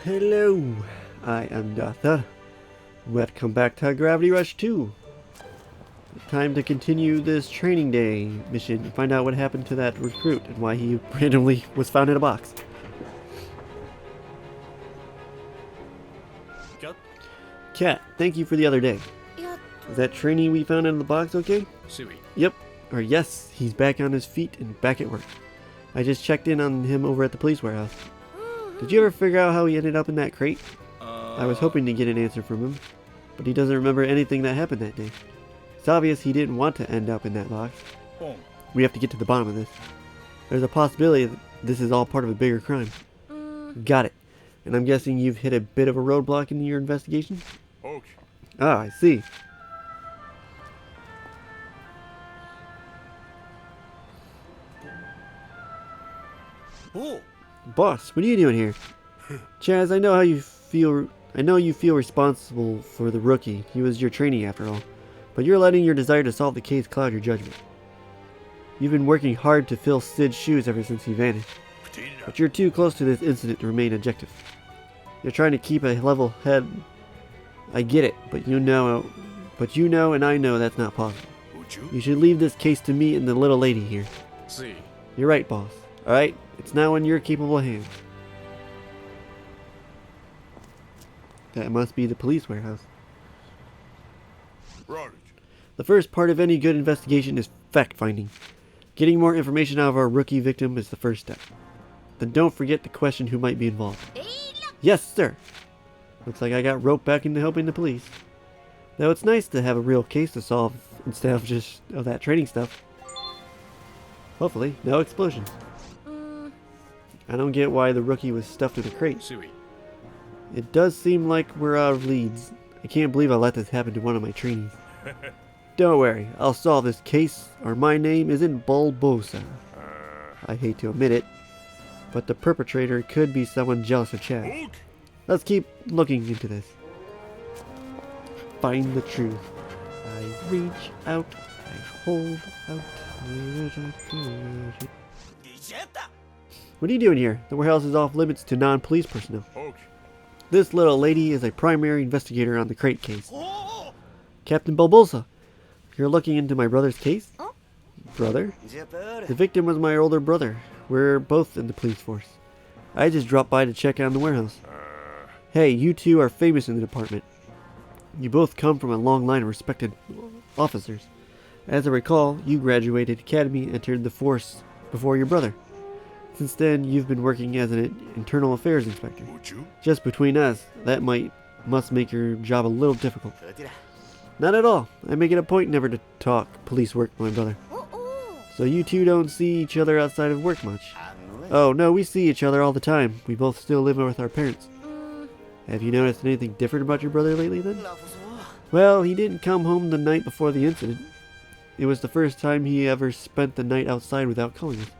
Hello, I am Datha. Welcome back to Gravity Rush 2. Time to continue this training day mission and find out what happened to that recruit and why he randomly was found in a box. Cat, thank you for the other day. Is that trainee we found in the box okay? Yep. Or yes, he's back on his feet and back at work. I just checked in on him over at the police warehouse. Did you ever figure out how he ended up in that crate? I was hoping to get an answer from him, but he doesn't remember anything that happened that day. It's obvious he didn't want to end up in that box. We have to get to the bottom of this. There's a possibility that this is all part of a bigger crime. Got it. And I'm guessing you've hit a bit of a roadblock in your investigation? Ah, I see. Boss, what are you doing here? Chaz, I know you feel responsible for the rookie. He was your trainee after all. But you're letting your desire to solve the case cloud your judgment. You've been working hard to fill Sid's shoes ever since he vanished. But you're too close to this incident to remain objective. You're trying to keep a level head. I get it, but you know and I know that's not possible. You should leave this case to me and the little lady here. You're right, boss. Alright? It's now in your capable hands. That must be the police warehouse. The first part of any good investigation is fact-finding. Getting more information out of our rookie victim is the first step. Then don't forget to question who might be involved. Yes, sir! Looks like I got roped back into helping the police. Though it's nice to have a real case to solve instead of just that training stuff. Hopefully, no explosions. I don't get why the rookie was stuffed in a crate. It does seem like we're out of leads. I can't believe I let this happen to one of my trainees. Don't worry, I'll solve this case, or my name isn't Bulbosa. I hate to admit it, but the perpetrator could be someone jealous of Chaz. Let's keep looking into this. Find the truth. I reach out, I hold out. What are you doing here? The warehouse is off limits to non-police personnel. This little lady is a primary investigator on the crate case. Captain Bulbosa, you're looking into my brother's case? Brother? The victim was my older brother. We're both in the police force. I just dropped by to check on the warehouse. Hey, you two are famous in the department. You both come from a long line of respected officers. As I recall, you graduated academy and entered the force before your brother. Since then, you've been working as an internal affairs inspector. Just between us, that must make your job a little difficult. Not at all. I make it a point never to talk police work with my brother. So you two don't see each other outside of work much? Oh, no, we see each other all the time. We both still live with our parents. Have you noticed anything different about your brother lately then? Well, he didn't come home the night before the incident. It was the first time he ever spent the night outside without calling us.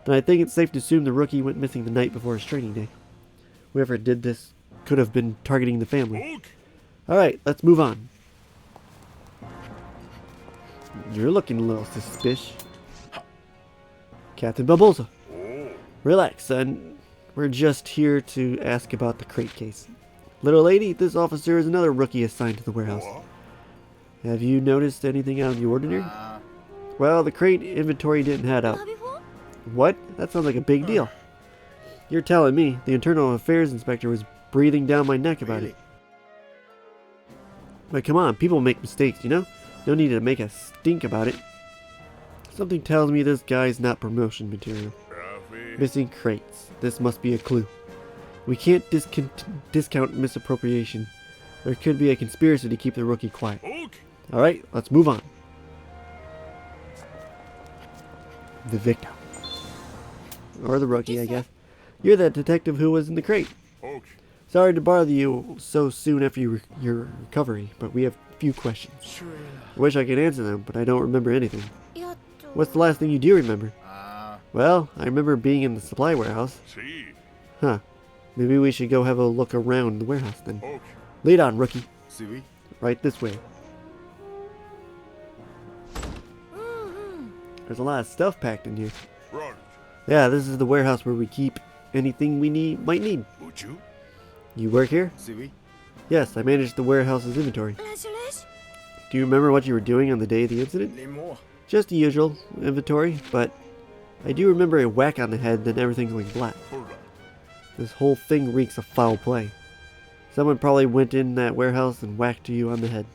Then I think it's safe to assume the rookie went missing the night before his training day. Whoever did this could have been targeting the family. Alright, let's move on. You're looking a little suspicious. Captain Bulbosa. Relax, son. We're just here to ask about the crate case. Little lady, this officer is another rookie assigned to the warehouse. Have you noticed anything out of the ordinary? Well, the crate inventory didn't add up. What? That sounds like a big deal. You're telling me the internal affairs inspector was breathing down my neck about it. But come on, people make mistakes, you know? No need to make a stink about it. Something tells me this guy's not promotion material. Missing crates. This must be a clue. We can't discount misappropriation. There could be a conspiracy to keep the rookie quiet. Alright, let's move on. The victim. Or the rookie, I guess. You're that detective who was in the crate. Sorry to bother you so soon after your recovery, but we have a few questions. I wish I could answer them, but I don't remember anything. What's the last thing you do remember? Well, I remember being in the supply warehouse. Huh. Maybe we should go have a look around the warehouse then. Lead on, rookie. Right this way. There's a lot of stuff packed in here. Yeah, this is the warehouse where we keep anything we might need. You work here? Yes, I manage the warehouse's inventory. Do you remember what you were doing on the day of the incident? Just the usual inventory, but I do remember a whack on the head, then everything went black. This whole thing reeks of foul play. Someone probably went in that warehouse and whacked you on the head.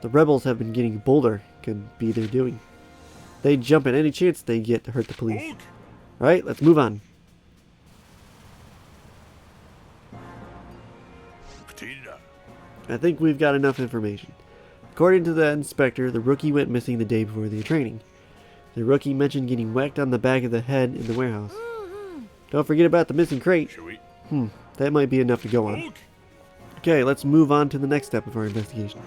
The rebels have been getting bolder, could be their doing. They jump at any chance they get to hurt the police. Alright, let's move on. I think we've got enough information. According to the inspector, the rookie went missing the day before the training. The rookie mentioned getting whacked on the back of the head in the warehouse. Don't forget about the missing crate. That might be enough to go on. Okay, let's move on to the next step of our investigation.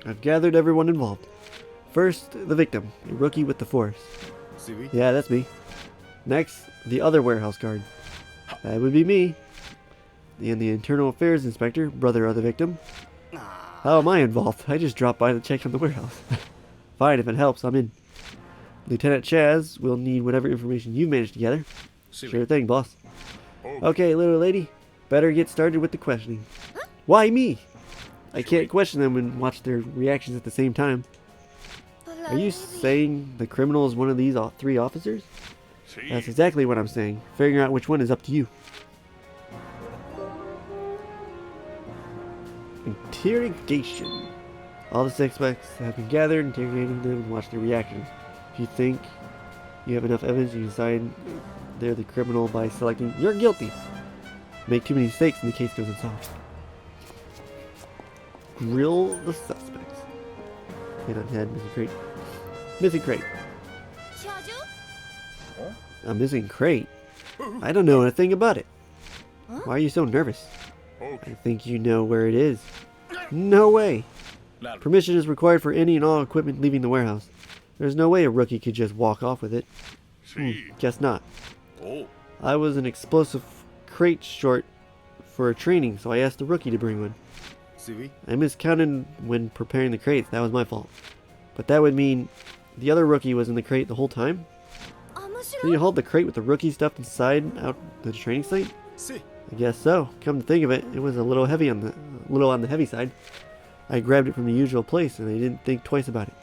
I've gathered everyone involved. First, the victim, a rookie with the force. Yeah, that's me. Next, the other warehouse guard. That would be me. And the internal affairs inspector, brother of the victim. How am I involved? I just dropped by to check on the warehouse. Fine, if it helps, I'm in. Lieutenant Chaz will need whatever information you managed to gather. Sure thing, boss. Okay, little lady, better get started with the questioning. Why me? I can't question them and watch their reactions at the same time. Are you saying the criminal is one of these three officers? That's exactly what I'm saying. Figuring out which one is up to you. Interrogation. All the suspects have been gathered, interrogating them and watch their reactions. If you think you have enough evidence, you decide they're the criminal by selecting you're guilty. Make too many mistakes and the case goes unsolved. Grill the suspects. Head on head, missing crate. Missing crate. A missing crate? I don't know anything about it. Why are you so nervous? I think you know where it is. No way. Permission is required for any and all equipment leaving the warehouse. There's no way a rookie could just walk off with it. Guess not. I was an explosive crate short for a training, so I asked the rookie to bring one. I miscounted when preparing the crates. That was my fault. But that would mean the other rookie was in the crate the whole time? Can you hold the crate with the rookie stuffed inside out the training site? I guess so. Come to think of it, it was a little heavy on the heavy side. I grabbed it from the usual place and I didn't think twice about it.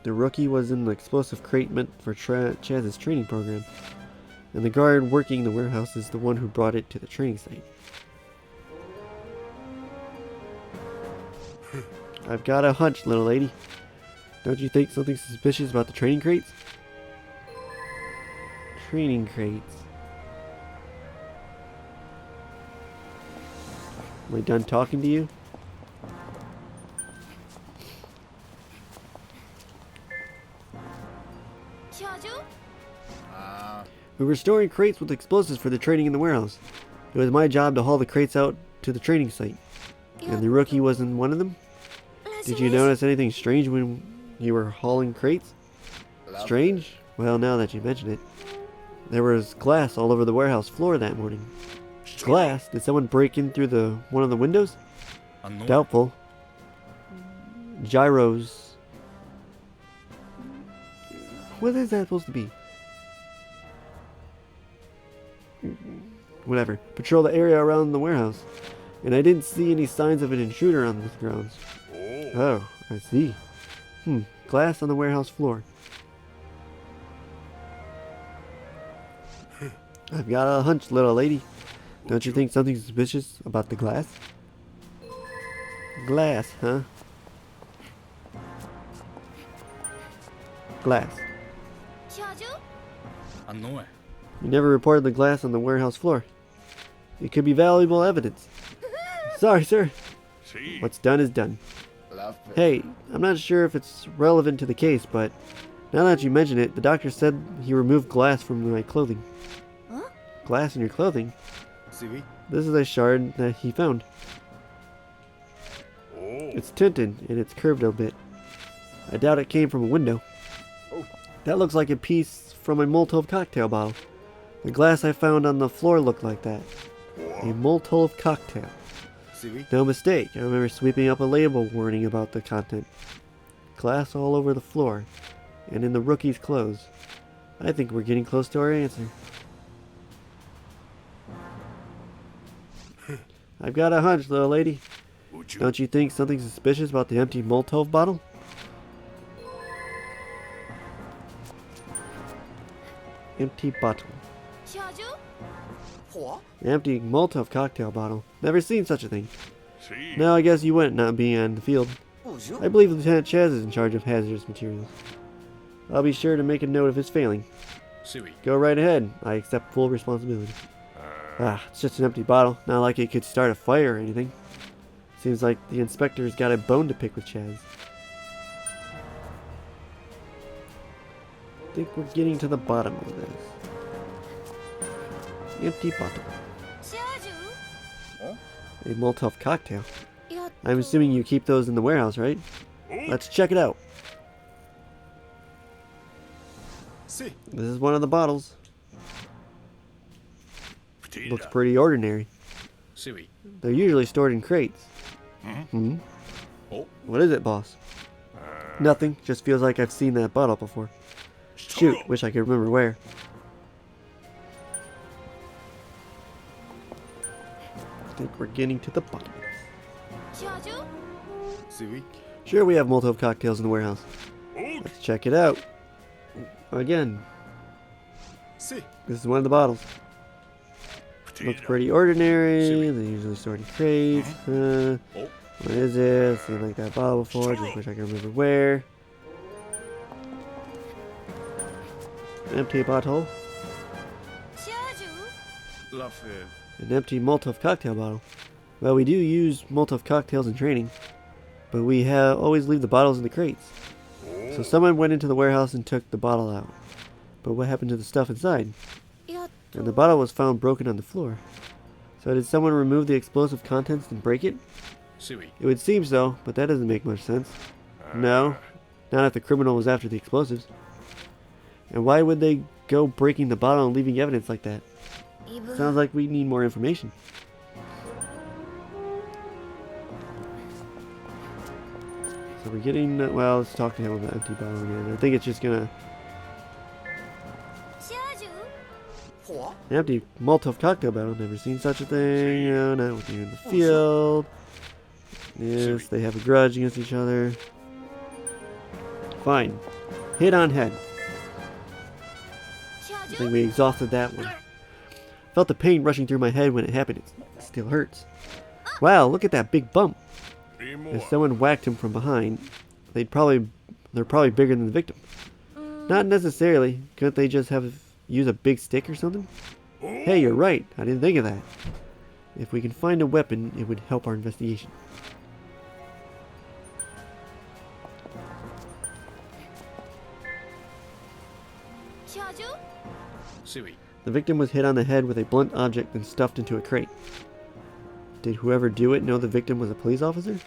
The rookie was in the explosive crate meant for Chaz's training program, and the guard working the warehouse is the one who brought it to the training site. I've got a hunch, little lady. Don't you think something suspicious about the training crates? Training crates. Am I done talking to you? We were storing crates with explosives for the training in the warehouse. It was my job to haul the crates out to the training site. And the rookie wasn't one of them? Did you notice anything strange when you were hauling crates? Strange? Well, now that you mention it. There was glass all over the warehouse floor that morning. Glass? Did someone break in through one of the windows? Doubtful. Gyros. What is that supposed to be? Whatever. Patrol the area around the warehouse. And I didn't see any signs of an intruder on the grounds. Oh, I see. Glass on the warehouse floor. I've got a hunch, little lady. Don't you think something suspicious about the glass? Glass, huh? Glass. You never reported the glass on the warehouse floor. It could be valuable evidence. Sorry, sir. What's done is done. Hey, I'm not sure if it's relevant to the case, but now that you mention it, the doctor said he removed glass from my clothing. Glass in your clothing? This is a shard that he found. It's tinted and it's curved a bit. I doubt it came from a window. That looks like a piece from a Molotov cocktail bottle. The glass I found on the floor looked like that. A Molotov cocktail. No mistake, I remember sweeping up a label warning about the content. Glass all over the floor, and in the rookie's clothes. I think we're getting close to our answer. I've got a hunch, little lady. Don't you think something suspicious about the empty Molotov bottle? Empty bottle. Empty Molotov cocktail bottle. Never seen such a thing. No, I guess you wouldn't, not being on the field. I believe Lieutenant Chaz is in charge of hazardous materials. I'll be sure to make a note of his failing. Go right ahead. I accept full responsibility. It's just an empty bottle. Not like it could start a fire or anything. Seems like the inspector's got a bone to pick with Chaz. I think we're getting to the bottom of this. Empty bottle. A Molotov cocktail. I'm assuming you keep those in the warehouse, right? Let's check it out. This is one of the bottles. Looks pretty ordinary. They're usually stored in crates. What is it, boss? Nothing. Just feels like I've seen that bottle before. Shoot, wish I could remember where. I think we're getting to the bottom. Sure, we have Molotov cocktails in the warehouse. Let's check it out. Again. This is one of the bottles. Looks pretty ordinary. They're usually stored in crates. What is this? Seen like that bottle before. Just wish I could remember where. Empty bottle. An empty Molotov cocktail bottle. Well, we do use Molotov cocktails in training, but we always leave the bottles in the crates. So someone went into the warehouse and took the bottle out. But what happened to the stuff inside? And the bottle was found broken on the floor. So did someone remove the explosive contents and break it? It would seem so, but that doesn't make much sense. No, not if the criminal was after the explosives. And why would they go breaking the bottle and leaving evidence like that? Sounds like we need more information. So we're getting, well, let's talk to him about the empty bottle again. I think it's just gonna... An empty Molotov cocktail bottle. Never seen such a thing. No, not with you in the field. Yes, they have a grudge against each other. Fine. Hit on head. I think we exhausted that one. Felt the pain rushing through my head when it happened. It still hurts. Wow, look at that big bump. If someone whacked him from behind, they're probably bigger than the victim. Not necessarily. Couldn't they just use a big stick or something? Hey, you're right. I didn't think of that. If we can find a weapon, it would help our investigation. The victim was hit on the head with a blunt object and stuffed into a crate. Did whoever do it know the victim was a police officer?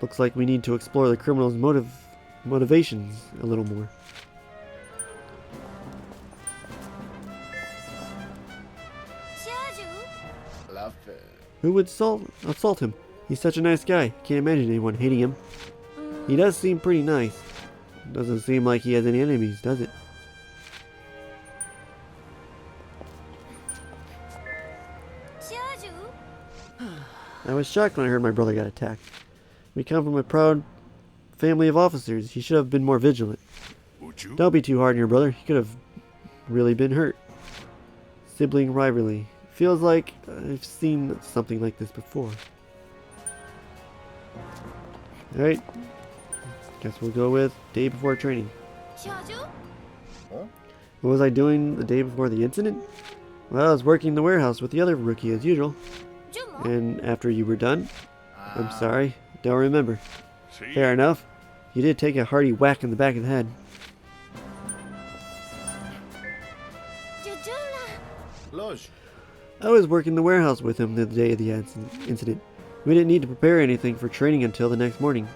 Looks like we need to explore the criminal's motivations a little more. Who would assault him? He's such a nice guy. Can't imagine anyone hating him. He does seem pretty nice. Doesn't seem like he has any enemies, does it? I was shocked when I heard my brother got attacked. We come from a proud family of officers. He should have been more vigilant. Don't be too hard on your brother. He could have really been hurt. Sibling rivalry. Feels like I've seen something like this before. Alright. Guess we'll go with day before training. What was I doing the day before the incident? Well, I was working in the warehouse with the other rookie as usual. And after you were done? I'm sorry, don't remember. Fair enough. You did take a hearty whack in the back of the head. I was working the warehouse with him the day of the incident. We didn't need to prepare anything for training until the next morning.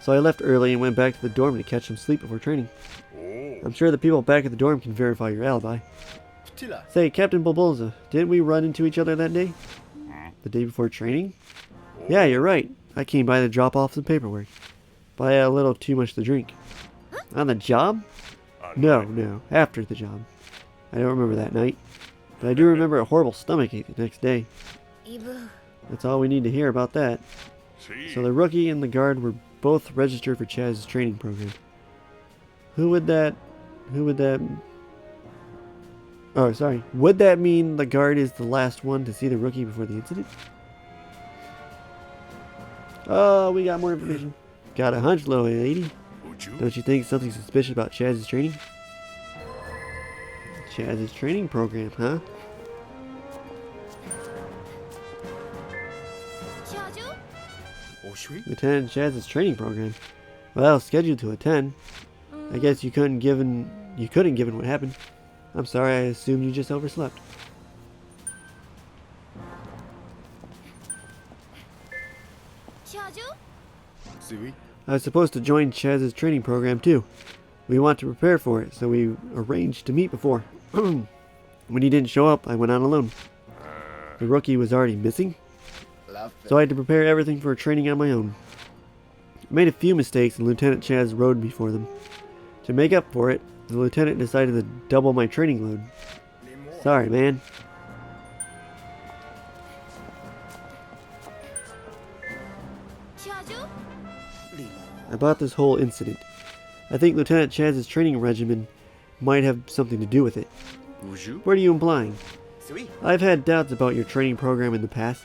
So I left early and went back to the dorm to catch some sleep before training. I'm sure the people back at the dorm can verify your alibi. Say, Captain Bulbulza, didn't we run into each other that day? The day before training? Yeah, you're right. I came by to drop off some paperwork. But I had a little too much to drink. On the job? No, after the job. I don't remember that night. But I do remember a horrible stomachache the next day. That's all we need to hear about that. So the rookie and the guard were both registered for Chaz's training program. Would that mean the guard is the last one to see the rookie before the incident? Oh, we got more information. Got a hunch, little lady. Don't you think something suspicious about Chaz's training? Chaz's training program, huh? Lieutenant Chaz's training program. Well, scheduled to attend. I guess you couldn't given what happened. I'm sorry, I assumed you just overslept. I was supposed to join Chaz's training program too. We want to prepare for it, so we arranged to meet before. When he didn't show up, I went on alone. The rookie was already missing, so I had to prepare everything for training on my own. I made a few mistakes and Lieutenant Chaz rode me for them. To make up for it, the lieutenant decided to double my training load. Sorry, man. About this whole incident, I think Lieutenant Chaz's training regimen might have something to do with it. What are you implying? I've had doubts about your training program in the past,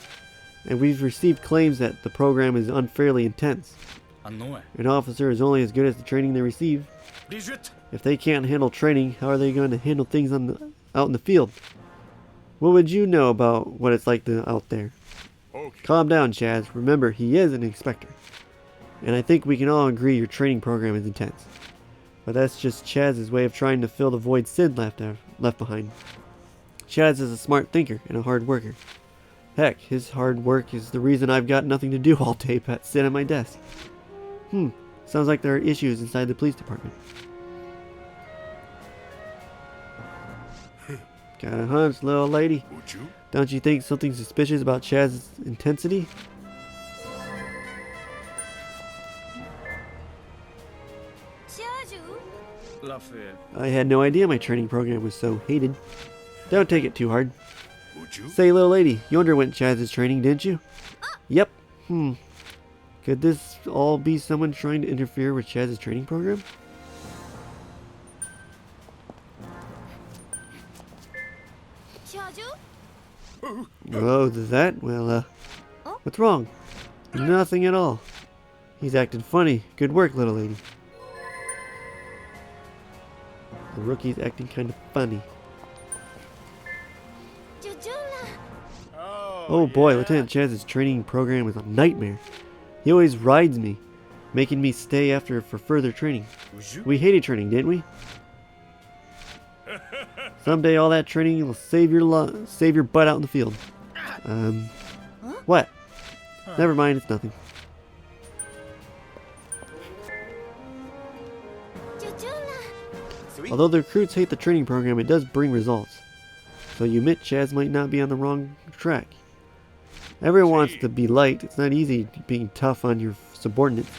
and we've received claims that the program is unfairly intense. An officer is only as good as the training they receive. If they can't handle training, how are they going to handle things out in the field? What would you know about what it's like out there? Calm down, Chaz. Remember, he is an inspector. And I think we can all agree your training program is intense. But that's just Chaz's way of trying to fill the void Sid left behind. Chaz is a smart thinker and a hard worker. Heck, his hard work is the reason I've got nothing to do all day but sit at my desk. Sounds like there are issues inside the police department. Got a hunch, little lady. Don't you think something suspicious about Chaz's intensity? I had no idea my training program was so hated. Don't take it too hard. Say, little lady, you underwent Chaz's training, didn't you? Yep. Could this all be someone trying to interfere with Chaz's training program? Oh, is that? Well, what's wrong? Nothing at all. He's acting funny. Good work, little lady. The rookie's acting kind of funny. Oh boy, Lieutenant Chaz's training program is a nightmare. He always rides me, making me stay after for further training. We hated training, didn't we? Someday all that training will save your butt out in the field. What? Never mind, it's nothing. Although the recruits hate the training program, it does bring results. So you admit Chaz might not be on the wrong track. Everyone wants to be liked. It's not easy being tough on your subordinates.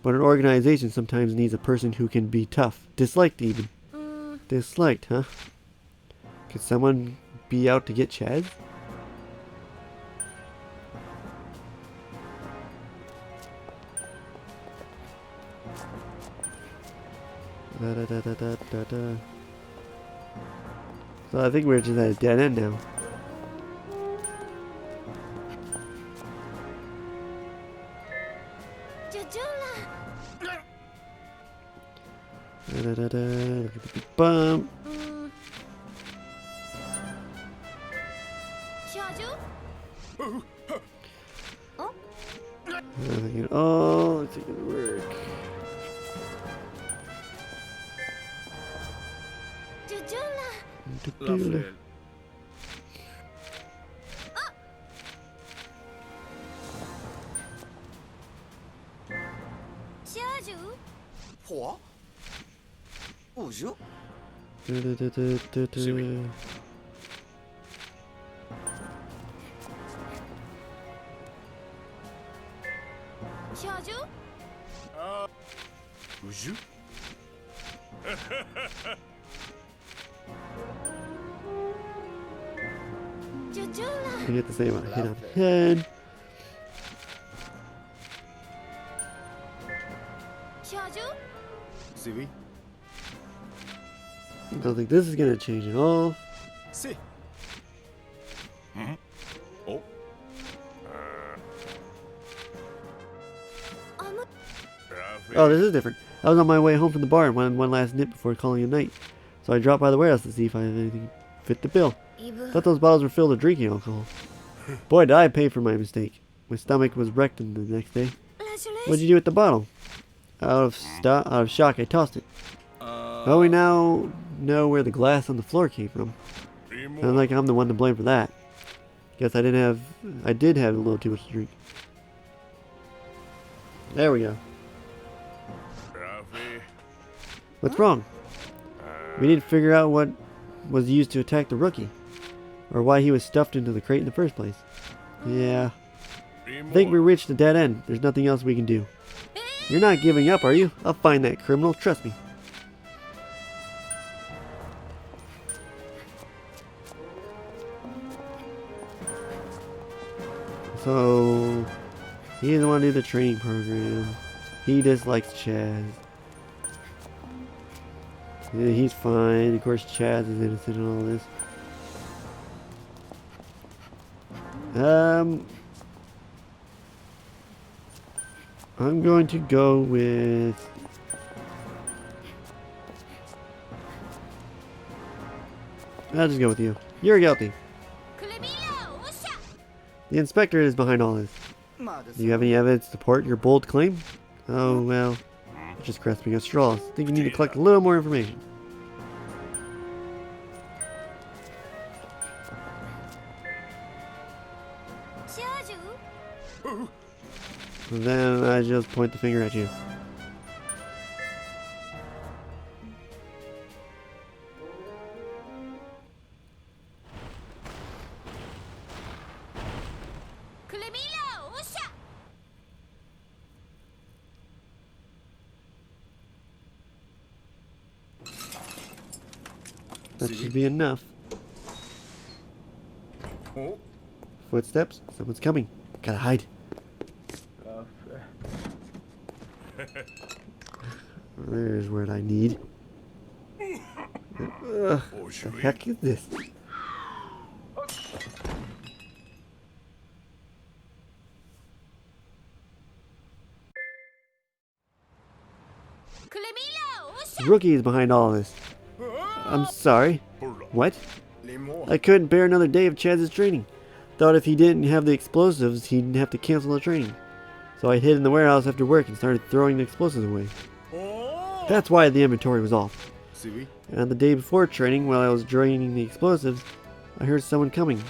But an organization sometimes needs a person who can be tough. Disliked even. Disliked, huh? Could someone be out to get Chaz? So I think we're just at a dead end now. Look at the big bump. Oh, it's gonna work. Lovely. 우주? I get to say about hit on head. See? I don't think this is gonna change at all. See? Oh? Oh, this is different. I was on my way home from the bar and wanted one last nip before calling it a night. So I dropped by the warehouse to see if I had anything fit the bill. Thought those bottles were filled with drinking alcohol. Boy, did I pay for my mistake. My stomach was wrecked the next day. What'd you do with the bottle? Out of shock, I tossed it. Well, we now know where the glass on the floor came from. Sounds like I'm the one to blame for that. Guess I did have a little too much to drink. There we go. What's wrong? We need to figure out what was used to attack the rookie. Or why he was stuffed into the crate in the first place. Yeah. I think we reached a dead end. There's nothing else we can do. You're not giving up, are you? I'll find that criminal, trust me. So, he doesn't want to do the training program. He dislikes Chaz. Yeah, he's fine. Of course, Chaz is innocent in all this. I'm going to go with... I'll just go with you. You're guilty. The inspector is behind all this. Do you have any evidence to support your bold claim? Oh, well, you're just grasping at straws. I think you need to collect a little more information. And then I just point the finger at you. That should be enough. Footsteps? Someone's coming. Gotta hide. There's what I need. Ugh, the heck is this? The rookie is behind all of this. I'm sorry. What? I couldn't bear another day of Chaz's training. Thought if he didn't have the explosives, he'd have to cancel the training. So I hid in the warehouse after work and started throwing the explosives away. That's why the inventory was off. And the day before training, while I was draining the explosives, I heard someone coming.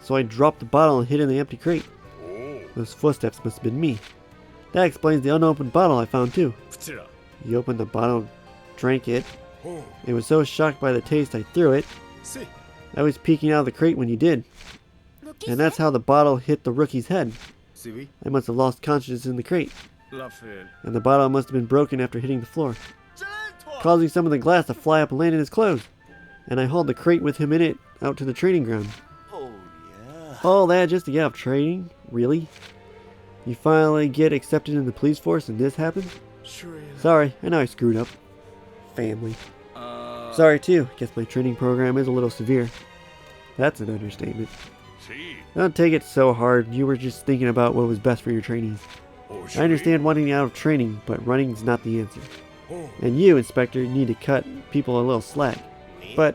So I dropped the bottle and hid in the empty crate. Those footsteps must have been me. That explains the unopened bottle I found too. You opened the bottle, drank it. I was so shocked by the taste I threw it. I was peeking out of the crate when you did. And that's how the bottle hit the rookie's head. I must have lost consciousness in the crate. And the bottle must have been broken after hitting the floor, causing some of the glass to fly up and land in his clothes. And I hauled the crate with him in it out to the training ground. All that just to get out of training? Really? You finally get accepted in the police force and this happens? Sorry, I know I screwed up. Family. Sorry too, guess my training program is a little severe. That's an understatement. Don't take it so hard, you were just thinking about what was best for your trainees. I understand wanting out of training, but running is not the answer. And you, Inspector, need to cut people a little slack. But,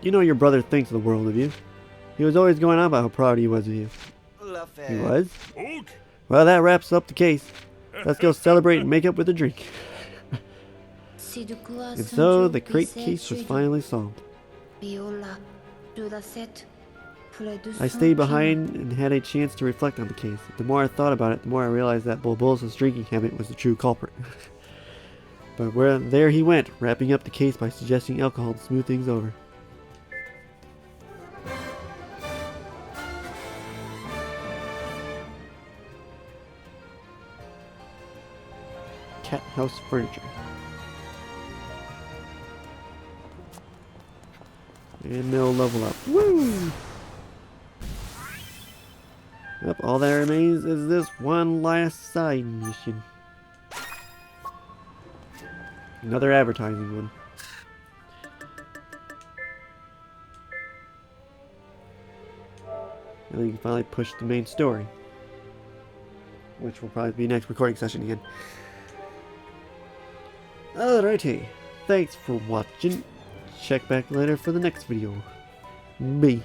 you know your brother thinks the world of you. He was always going on about how proud he was of you. He was? Well, that wraps up the case. Let's go celebrate and make up with a drink. And so, the crate case was finally solved. I stayed behind and had a chance to reflect on the case. The more I thought about it, the more I realized that Bulbulsa's drinking habit was the true culprit. But there he went, wrapping up the case by suggesting alcohol to smooth things over. cat house furniture. And no level up. Woo! Yep, all that remains is this one last side mission. Another advertising one. And then you can finally push the main story. Which will probably be next recording session again. Alrighty. Thanks for watching. Check back later for the next video. Bye.